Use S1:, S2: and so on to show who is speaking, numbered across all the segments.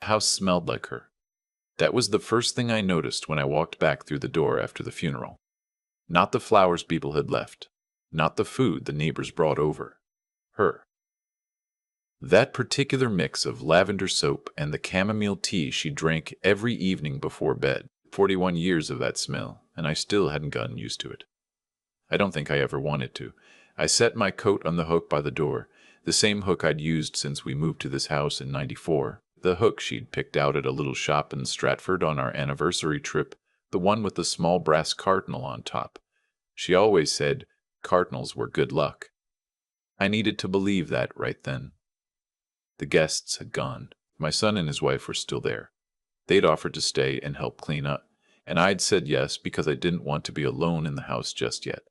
S1: house smelled like her. That was the first thing I noticed when I walked back through the door after the funeral. Not the flowers people had left. Not the food the neighbors brought over. Her. That particular mix of lavender soap and the chamomile tea she drank every evening before bed. 41 years of that smell, and I still hadn't gotten used to it. I don't think I ever wanted to. I set my coat on the hook by the door, the same hook I'd used since we moved to this house in '94, the hook she'd picked out at a little shop in Stratford on our anniversary trip, the one with the small brass cardinal on top. She always said cardinals were good luck. I needed to believe that right then. The guests had gone. My son and his wife were still there. They'd offered to stay and help clean up, and I'd said yes because I didn't want to be alone in the house just yet,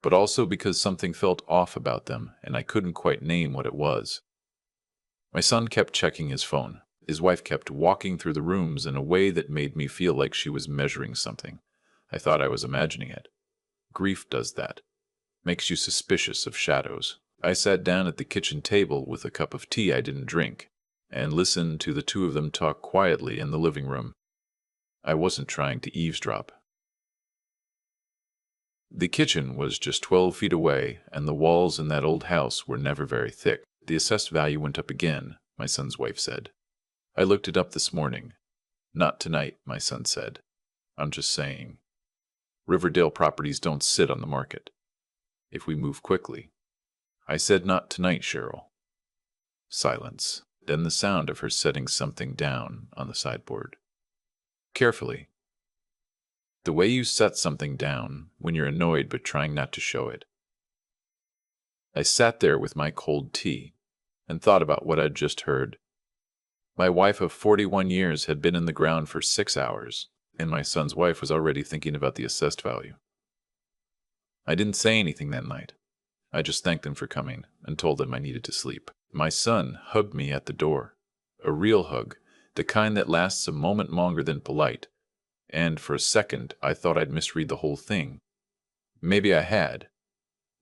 S1: but also because something felt off about them, and I couldn't quite name what it was. My son kept checking his phone. His wife kept walking through the rooms in a way that made me feel like she was measuring something. I thought I was imagining it. Grief does that. Makes you suspicious of shadows. I sat down at the kitchen table with a cup of tea I didn't drink, and listened to the two of them talk quietly in the living room. I wasn't trying to eavesdrop. The kitchen was just 12 feet away, and the walls in that old house were never very thick. The assessed value went up again, my son's wife said. I looked it up this morning. Not tonight, my son said. I'm just saying. Riverdale properties don't sit on the market. If we move quickly. I said not tonight, Cheryl. Silence, then the sound of her setting something down on the sideboard. Carefully. The way you set something down when you're annoyed but trying not to show it. I sat there with my cold tea and thought about what I'd just heard. My wife of 41 years had been in the ground for 6 hours, and my son's wife was already thinking about the assessed value. I didn't say anything that night. I just thanked them for coming and told them I needed to sleep. My son hugged me at the door. A real hug, the kind that lasts a moment longer than polite. And for a second, I thought I'd misread the whole thing. Maybe I had.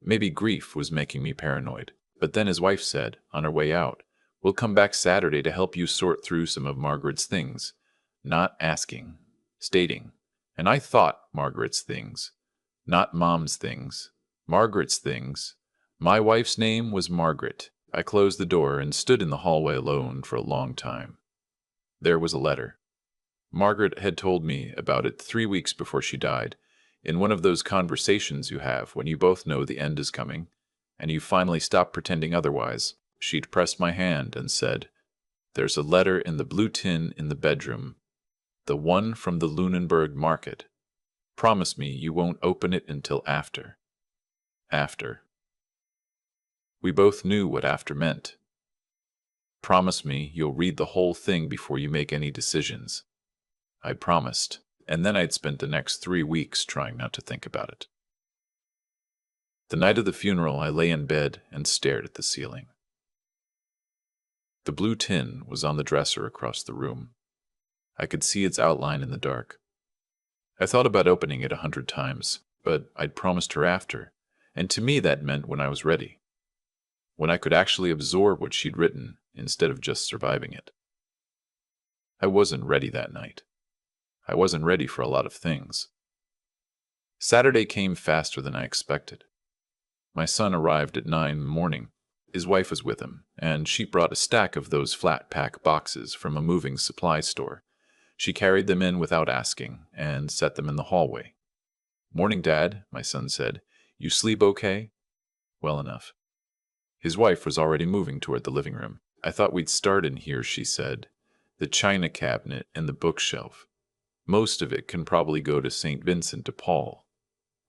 S1: Maybe grief was making me paranoid. But then his wife said, on her way out, "We'll come back Saturday to help you sort through some of Margaret's things." Not asking, stating. And I thought Margaret's things. Not Mom's things. Margaret's things. My wife's name was Margaret. I closed the door and stood in the hallway alone for a long time. There was a letter. Margaret had told me about it 3 weeks before she died, in one of those conversations you have when you both know the end is coming, and you finally stop pretending otherwise. She'd pressed my hand and said, "There's a letter in the blue tin in the bedroom, the one from the Lunenburg market. Promise me you won't open it until after." After. We both knew what after meant. Promise me you'll read the whole thing before you make any decisions. I promised, and then I'd spent the next 3 weeks trying not to think about it. The night of the funeral, I lay in bed and stared at the ceiling. The blue tin was on the dresser across the room. I could see its outline in the dark. I thought about opening it 100 times, but I'd promised her after, and to me that meant when I was ready. When I could actually absorb what she'd written instead of just surviving it. I wasn't ready that night. I wasn't ready for a lot of things. Saturday came faster than I expected. My son arrived at 9 in the morning. His wife was with him, and she brought a stack of those flat-pack boxes from a moving supply store. She carried them in without asking, and set them in the hallway. "Morning, Dad," my son said. "You sleep okay?" "Well enough." His wife was already moving toward the living room. "I thought we'd start in here," she said. "The china cabinet and the bookshelf. Most of it can probably go to St. Vincent de Paul."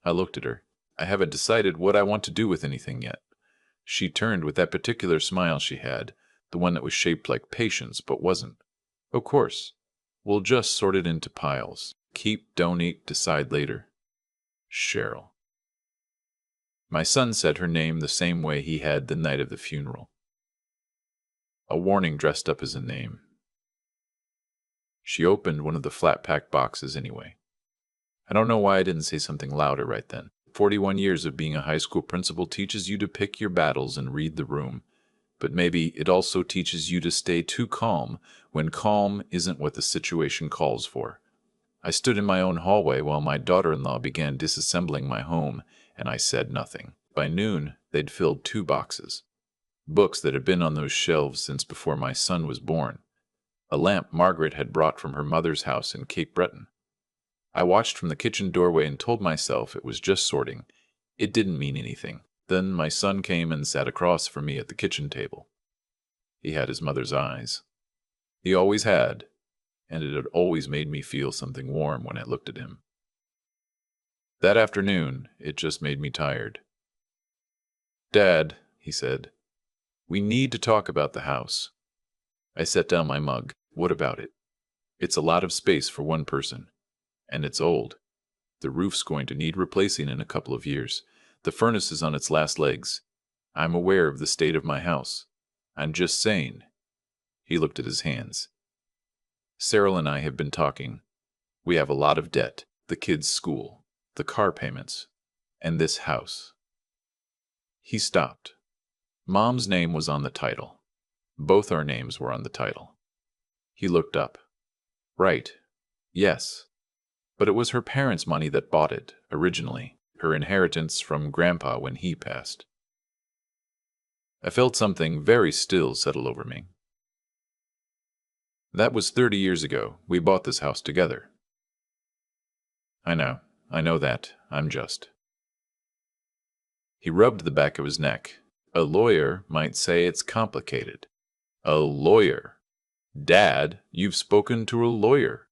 S1: I looked at her. "I haven't decided what I want to do with anything yet." She turned with that particular smile she had, the one that was shaped like patience but wasn't. "Of course. We'll just sort it into piles. Keep, donate, decide later. Cheryl." My son said her name the same way he had the night of the funeral. A warning dressed up as a name. She opened one of the flat-pack boxes anyway. I don't know why I didn't say something louder right then. 41 years of being a high school principal teaches you to pick your battles and read the room. but maybe it also teaches you to stay too calm when calm isn't what the situation calls for. I stood in my own hallway while my daughter-in-law began disassembling my home, and I said nothing. By noon, they'd filled 2 boxes. Books that had been on those shelves since before my son was born. A lamp Margaret had brought from her mother's house in Cape Breton. I watched from the kitchen doorway and told myself it was just sorting. It didn't mean anything. Then my son came and sat across from me at the kitchen table. He had his mother's eyes. He always had, and it had always made me feel something warm when I looked at him. That afternoon, it just made me tired. "Dad," he said, "we need to talk about the house." I set down my mug. "What about it?" "It's a lot of space for one person. And it's old. The roof's going to need replacing in a couple of years. The furnace is on its last legs. I'm aware of the state of my house. I'm just saying." He looked at his hands. "Cyril and I have been talking. We have a lot of debt. The kids' school, the car payments, and this house." He stopped. Mom's name was on the title. Both our names were on the title. He looked up. "Right. Yes. But it was her parents' money that bought it, originally, her inheritance from Grandpa when he passed." I felt something very still settle over me. "That was 30 years ago. We bought this house together." I know that. I'm just." He rubbed the back of his neck. "A lawyer might say it's complicated." "A lawyer? Dad, you've spoken to a lawyer."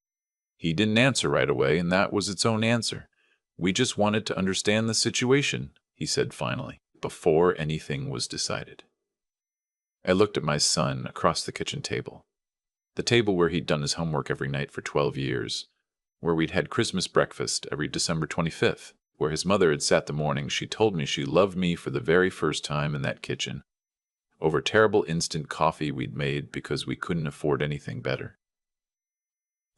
S1: He didn't answer right away, and that was its own answer. "We just wanted to understand the situation," he said finally, before anything was decided. I looked at my son across the kitchen table. The table where he'd done his homework every night for 12 years, where we'd had Christmas breakfast every December 25th, where his mother had sat the morning she told me she loved me for the very first time in that kitchen, over terrible instant coffee we'd made because we couldn't afford anything better.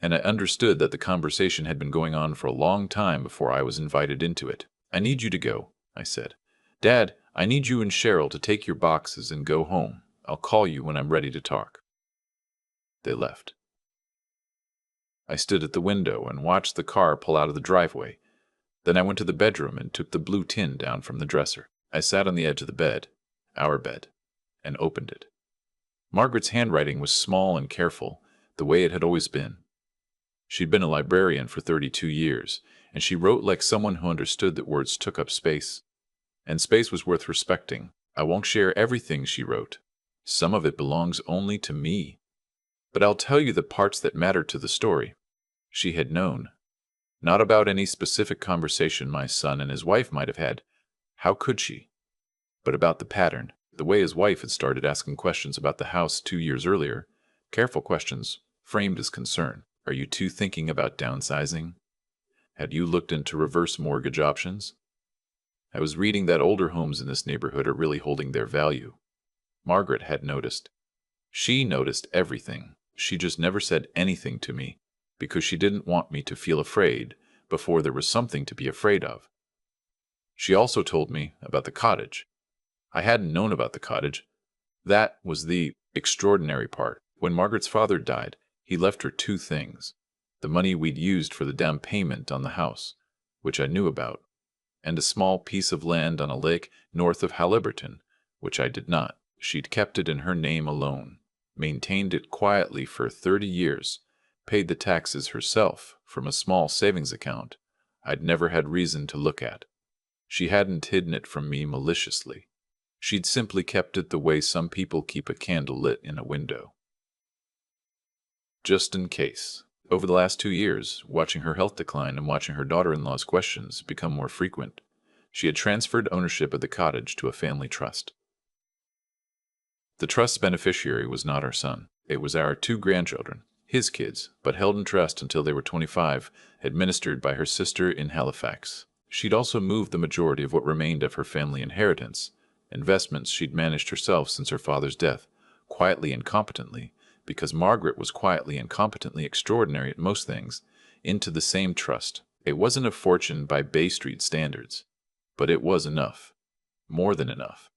S1: And I understood that the conversation had been going on for a long time before I was invited into it. "I need you to go," I said. "Dad, I need you and Cheryl to take your boxes and go home. I'll call you when I'm ready to talk." They left. I stood at the window and watched the car pull out of the driveway. Then I went to the bedroom and took the blue tin down from the dresser. I sat on the edge of the bed, our bed, and opened it. Margaret's handwriting was small and careful, the way it had always been. She'd been a librarian for 32 years, and she wrote like someone who understood that words took up space. And space was worth respecting. I won't share everything she wrote. Some of it belongs only to me. But I'll tell you the parts that matter to the story. She had known. Not about any specific conversation my son and his wife might have had. How could she? But about the pattern, the way his wife had started asking questions about the house 2 years earlier. Careful questions, framed as concern. "Are you two thinking about downsizing? Had you looked into reverse mortgage options?" I was reading that older homes in this neighborhood are really holding their value. Margaret had noticed. She noticed everything. She just never said anything to me, because she didn't want me to feel afraid before there was something to be afraid of. She also told me about the cottage. I hadn't known about the cottage. That was the extraordinary part. When Margaret's father died, he left her 2 things. The money we'd used for the down payment on the house, which I knew about, and a small piece of land on a lake north of Halliburton, which I did not. She'd kept it in her name alone, maintained it quietly for 30 years, paid the taxes herself from a small savings account I'd never had reason to look at. She hadn't hidden it from me maliciously. She'd simply kept it the way some people keep a candle lit in a window. Just in case. Over the last 2 years, watching her health decline and watching her daughter-in-law's questions become more frequent, she had transferred ownership of the cottage to a family trust. The trust's beneficiary was not our son. It was our 2 grandchildren, his kids, but held in trust until they were 25, administered by her sister in Halifax. She'd also moved the majority of what remained of her family inheritance, investments she'd managed herself since her father's death, quietly and competently, because Margaret was quietly and competently extraordinary at most things, into the same trust. It wasn't a fortune by Bay Street standards, but it was enough. More than enough.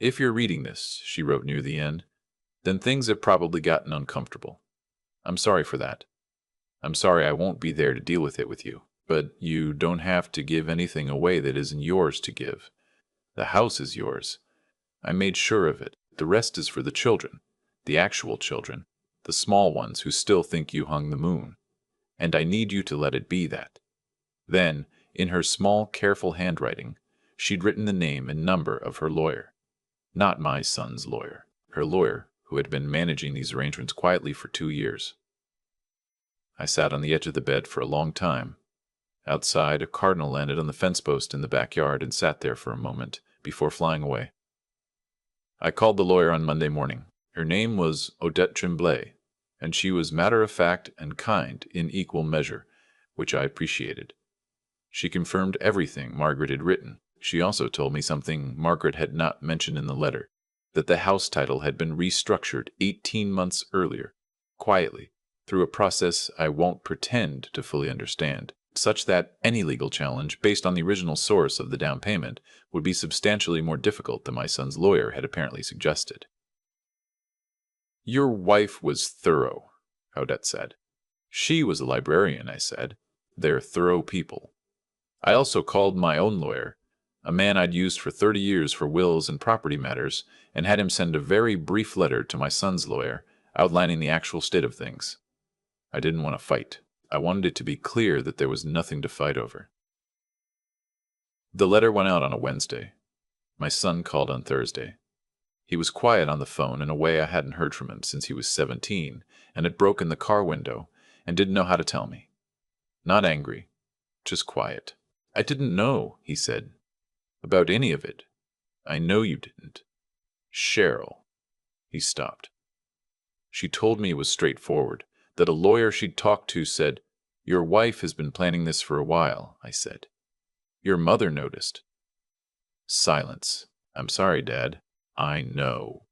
S1: If you're reading this, she wrote near the end, then things have probably gotten uncomfortable. I'm sorry for that. I'm sorry I won't be there to deal with it with you. But you don't have to give anything away that isn't yours to give. The house is yours. I made sure of it. The rest is for the children. The actual children. The small ones who still think you hung the moon. And I need you to let it be that. Then, in her small, careful handwriting, she'd written the name and number of her lawyer. Not my son's lawyer. Her lawyer, who had been managing these arrangements quietly for 2 years. I sat on the edge of the bed for a long time. Outside, a cardinal landed on the fence post in the backyard and sat there for a moment before flying away. I called the lawyer on Monday morning. Her name was Odette Tremblay, and she was matter-of-fact and kind in equal measure, which I appreciated. She confirmed everything Margaret had written. She also told me something Margaret had not mentioned in the letter, that the house title had been restructured 18 months earlier, quietly, through a process I won't pretend to fully understand, such that any legal challenge based on the original source of the down payment would be substantially more difficult than my son's lawyer had apparently suggested. Your wife was thorough, Odette said. She was a librarian, I said. They're thorough people. I also called my own lawyer, a man I'd used for 30 years for wills and property matters, and had him send a very brief letter to my son's lawyer outlining the actual state of things. I didn't want to fight. I wanted it to be clear that there was nothing to fight over. The letter went out on a Wednesday. My son called on Thursday. He was quiet on the phone in a way I hadn't heard from him since he was 17, and had broken the car window, and didn't know how to tell me. Not angry, just quiet. I didn't know, he said, about any of it. I know you didn't. Cheryl. He stopped. She told me it was straightforward, that a lawyer she'd talked to said, "Your wife has been planning this for a while," I said. "Your mother noticed." Silence. I'm sorry, Dad. I know.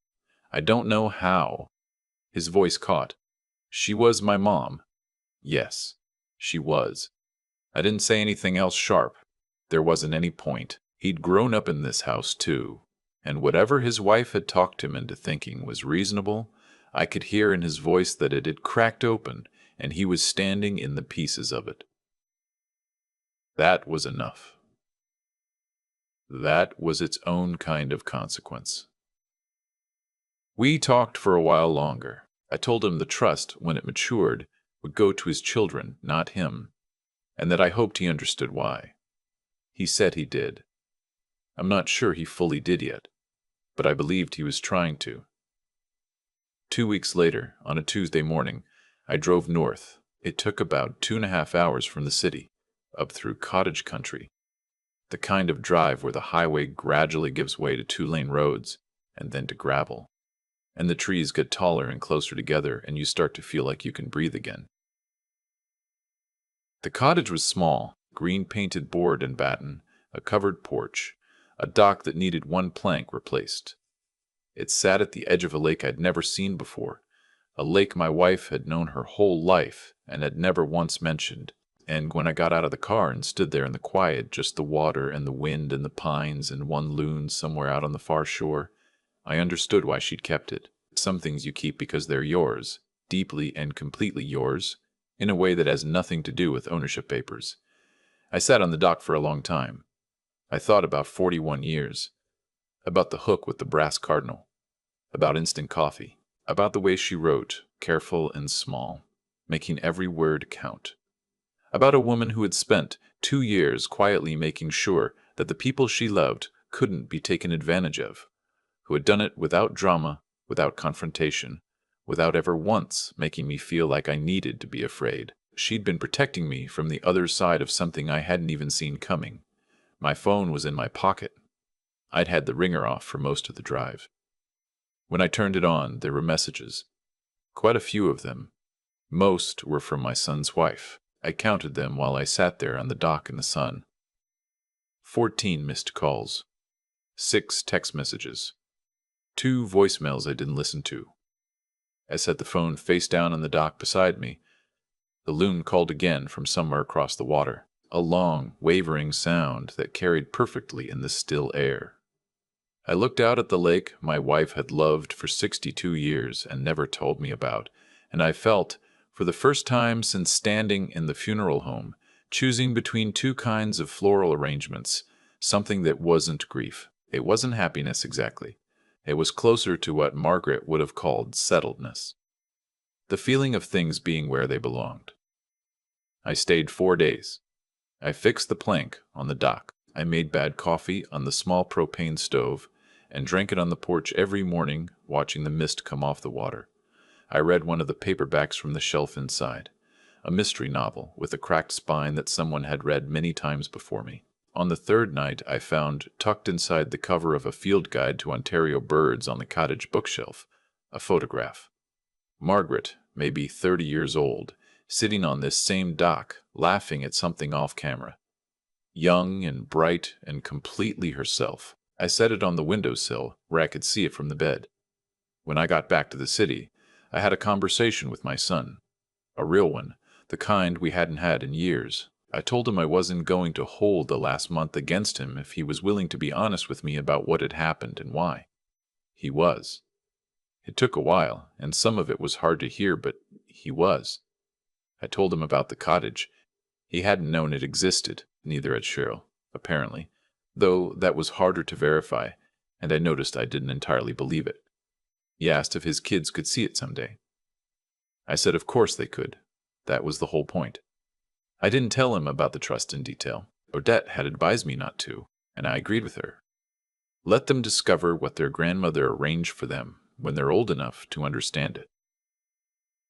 S1: I don't know how. His voice caught. She was my mom. Yes, she was. I didn't say anything else sharp. There wasn't any point. He'd grown up in this house, too, and whatever his wife had talked him into thinking was reasonable, I could hear in his voice that it had cracked open, and he was standing in the pieces of it. That was enough. That was its own kind of consequence. We talked for a while longer. I told him the trust, when it matured, would go to his children, not him, and that I hoped he understood why. He said he did. I'm not sure he fully did yet, but I believed he was trying to. 2 weeks later, on a Tuesday morning, I drove north. It took about 2.5 hours from the city, up through cottage country, the kind of drive where the highway gradually gives way to 2-lane roads and then to gravel, and the trees get taller and closer together and you start to feel like you can breathe again. The cottage was small, green-painted board and batten, a covered porch, a dock that needed one plank replaced. It sat at the edge of a lake I'd never seen before, a lake my wife had known her whole life and had never once mentioned. And when I got out of the car and stood there in the quiet, just the water and the wind and the pines and one loon somewhere out on the far shore, I understood why she'd kept it. Some things you keep because they're yours, deeply and completely yours, in a way that has nothing to do with ownership papers. I sat on the dock for a long time. I thought about 41 years, about the hook with the brass cardinal, about instant coffee, about the way she wrote, careful and small, making every word count, about a woman who had spent 2 years quietly making sure that the people she loved couldn't be taken advantage of, who had done it without drama, without confrontation, without ever once making me feel like I needed to be afraid. She'd been protecting me from the other side of something I hadn't even seen coming. My phone was in my pocket. I'd had the ringer off for most of the drive. When I turned it on, there were messages. Quite a few of them. Most were from my son's wife. I counted them while I sat there on the dock in the sun. 14 missed calls. 6 text messages. 2 voicemails I didn't listen to. I set the phone face down on the dock beside me. The loon called again from somewhere across the water, a long, wavering sound that carried perfectly in the still air. I looked out at the lake my wife had loved for 62 years and never told me about, and I felt, for the first time since standing in the funeral home, choosing between two kinds of floral arrangements, something that wasn't grief. It wasn't happiness exactly. It was closer to what Margaret would have called settledness. The feeling of things being where they belonged. I stayed 4 days. I fixed the plank on the dock. I made bad coffee on the small propane stove and drank it on the porch every morning, watching the mist come off the water. I read one of the paperbacks from the shelf inside, a mystery novel with a cracked spine that someone had read many times before me. On the third night, I found, tucked inside the cover of a field guide to Ontario birds on the cottage bookshelf, a photograph. Margaret, maybe 30 years old, sitting on this same dock, laughing at something off camera. Young and bright and completely herself. I set it on the windowsill where I could see it from the bed. When I got back to the city, I had a conversation with my son. A real one, the kind we hadn't had in years. I told him I wasn't going to hold the last month against him if he was willing to be honest with me about what had happened and why. He was. It took a while, and some of it was hard to hear, but he was. I told him about the cottage. He hadn't known it existed, neither had Cheryl, apparently, though that was harder to verify, and I noticed I didn't entirely believe it. He asked if his kids could see it someday. I said of course they could. That was the whole point. I didn't tell him about the trust in detail. Odette had advised me not to, and I agreed with her. Let them discover what their grandmother arranged for them when they're old enough to understand it.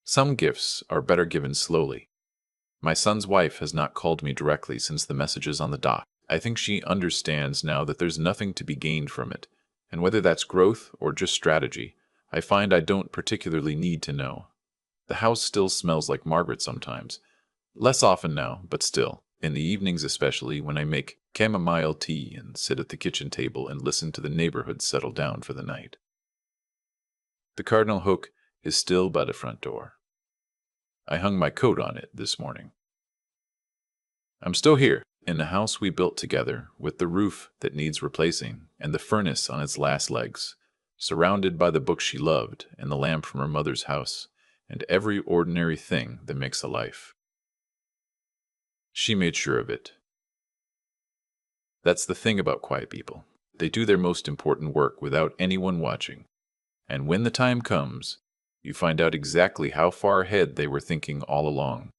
S1: Some gifts are better given slowly. My son's wife has not called me directly since the messages on the dock. I think she understands now that there's nothing to be gained from it, and whether that's growth or just strategy, I find I don't particularly need to know. The house still smells like Margaret sometimes. Less often now, but still, in the evenings especially when I make chamomile tea and sit at the kitchen table and listen to the neighborhood settle down for the night. The cardinal hook is still by the front door. I hung my coat on it this morning. I'm still here, in the house we built together, with the roof that needs replacing and the furnace on its last legs, surrounded by the books she loved and the lamp from her mother's house, and every ordinary thing that makes a life. She made sure of it. That's the thing about quiet people. They do their most important work without anyone watching. And when the time comes, you find out exactly how far ahead they were thinking all along.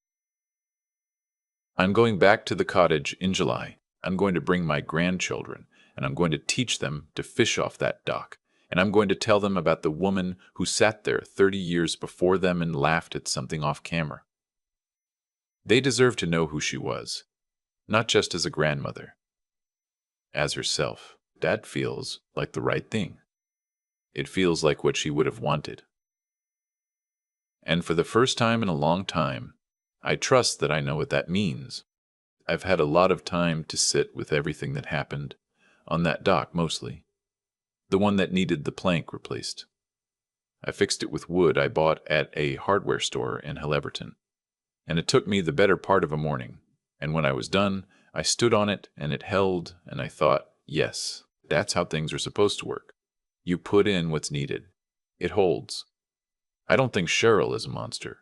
S1: I'm going back to the cottage in July. I'm going to bring my grandchildren, and I'm going to teach them to fish off that dock. And I'm going to tell them about the woman who sat there 30 years before them and laughed at something off camera. They deserve to know who she was, not just as a grandmother. As herself, that feels like the right thing. It feels like what she would have wanted. And for the first time in a long time, I trust that I know what that means. I've had a lot of time to sit with everything that happened, on that dock mostly, the one that needed the plank replaced. I fixed it with wood I bought at a hardware store in Helleverton, and it took me the better part of a morning, and when I was done, I stood on it and it held, and I thought, yes, that's how things are supposed to work. You put in what's needed. It holds. I don't think Cheryl is a monster.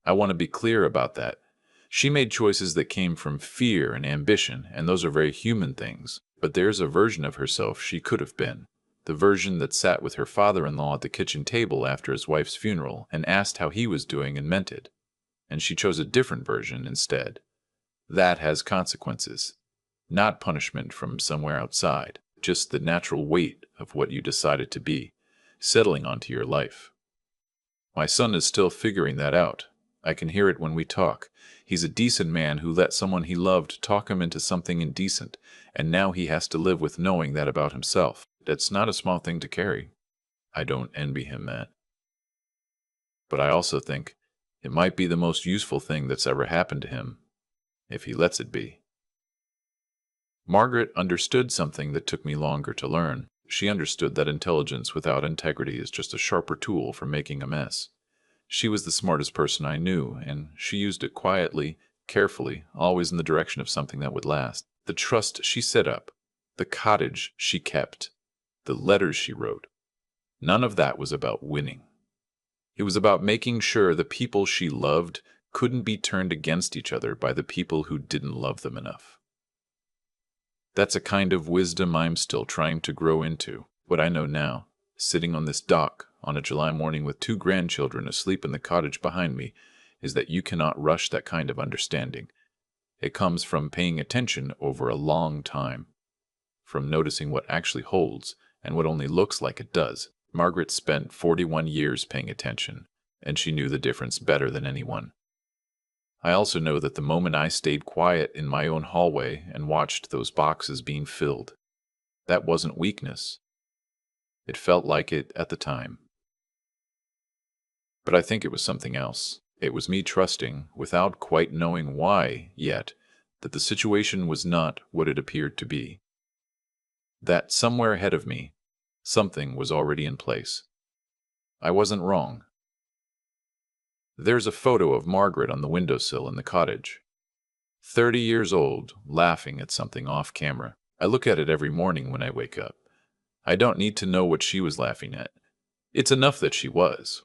S1: I want to be clear about that. She made choices that came from fear and ambition, and those are very human things. But there's a version of herself she could have been. The version that sat with her father-in-law at the kitchen table after his wife's funeral and asked how he was doing and meant it. And she chose a different version instead. That has consequences. Not punishment from somewhere outside, just the natural weight of what you decided to be, settling onto your life. My son is still figuring that out. I can hear it when we talk. He's a decent man who let someone he loved talk him into something indecent, and now he has to live with knowing that about himself. That's not a small thing to carry. I don't envy him that. But I also think it might be the most useful thing that's ever happened to him, if he lets it be. Margaret understood something that took me longer to learn. She understood that intelligence without integrity is just a sharper tool for making a mess. She was the smartest person I knew, and she used it quietly, carefully, always in the direction of something that would last. The trust she set up, the cottage she kept, the letters she wrote. None of that was about winning. It was about making sure the people she loved couldn't be turned against each other by the people who didn't love them enough. That's a kind of wisdom I'm still trying to grow into. What I know now, sitting on this dock on a July morning with 2 grandchildren asleep in the cottage behind me, is that you cannot rush that kind of understanding. It comes from paying attention over a long time, from noticing what actually holds and what only looks like it does. Margaret spent 41 years paying attention, and she knew the difference better than anyone. I also know that the moment I stayed quiet in my own hallway and watched those boxes being filled, that wasn't weakness. It felt like it at the time. But I think it was something else. It was me trusting, without quite knowing why yet, that the situation was not what it appeared to be. That somewhere ahead of me, something was already in place. I wasn't wrong. There's a photo of Margaret on the windowsill in the cottage. 30 years old, laughing at something off camera. I look at it every morning when I wake up. I don't need to know what she was laughing at. It's enough that she was.